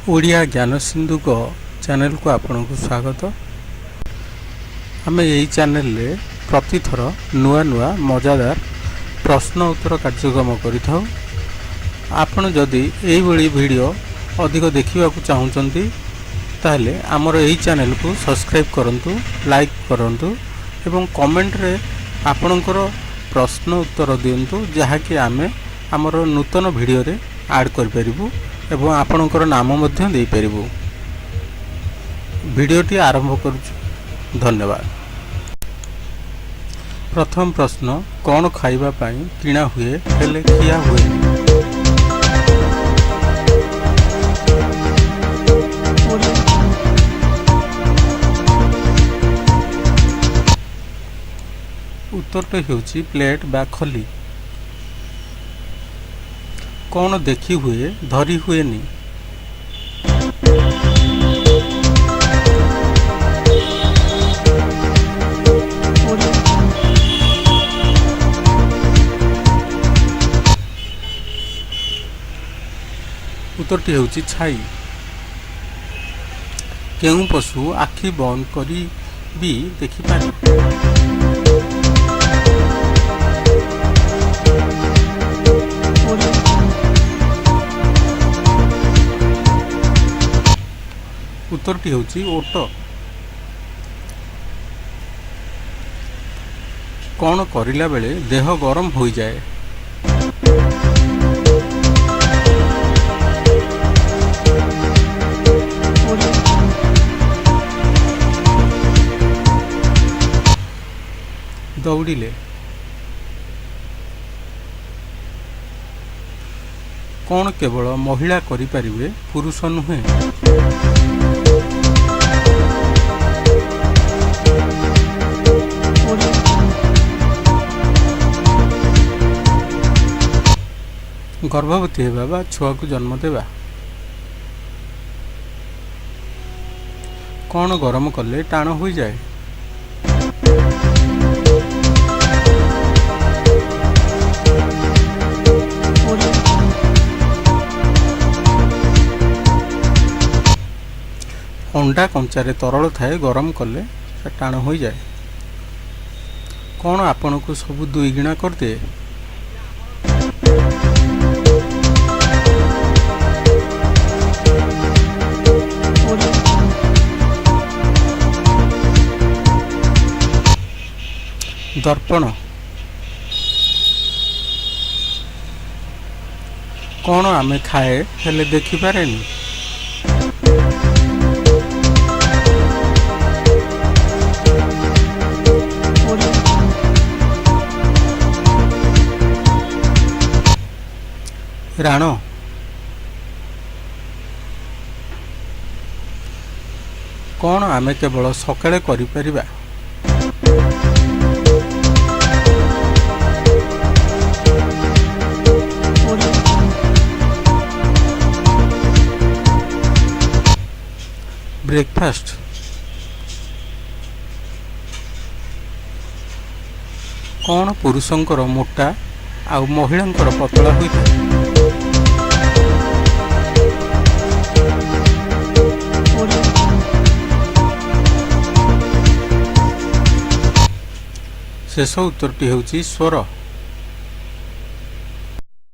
ओडिया ज्ञान सिंधु को चैनल को आपन को स्वागत। आम यही चैनल रे प्रति थर नुआ नुआ मजादार प्रश्न उत्तर कार्यक्रम करिथाउ। आपण जदि एही भली वीडियो अधिक देखिबा को चाहुचंती ताहले हमर एही चैनल को सब्सक्राइब करंतु, लाइक करंतु एवं कमेंट रे आपणकर प्रश्न उत्तर दियंतु, जहा कि आमे हमर नूतन वीडियो रे ऐड कर परिबु एवं आपणकर नाम मध्य दे परिबु। वीडियोटी आरंभ करूछु। धन्यवाद। प्रथम प्रश्न, कौन खाइबा पाई किणा हुए हेले खिया हुए? उत्तर हेउची प्लेट बा खली। कौन देखी हुए धरी हुए नी? उत्तरटी हेउची छाई। केउ पशु आखि बंद करी भी देखि पारे? उत्तरटी हेउची ओट। कौन करिला बेले देह गरम हो जाए? दौड़िले। कौन केवल महिला करि परिबे, पुरुष नुहे? गर्भवती हेबा बा छुआ को जन्म देवा। कौन गरम कले टाण हो जाए? अंडा कंचारे तरल थाए, गरम कले टाण हो जाए। कौन आपण को सब दुई गुणा कर दे? दर्पण। कौन आमे खाए हेले देखि पारेनी? राण। कौन आमे केवल सकाळे करि परिबा? ब्रेकफास्ट। कौन पुरुषंकर मोटा आउ महिलांकर पतला होइता? शेष उत्तरटी हेउची स्वर।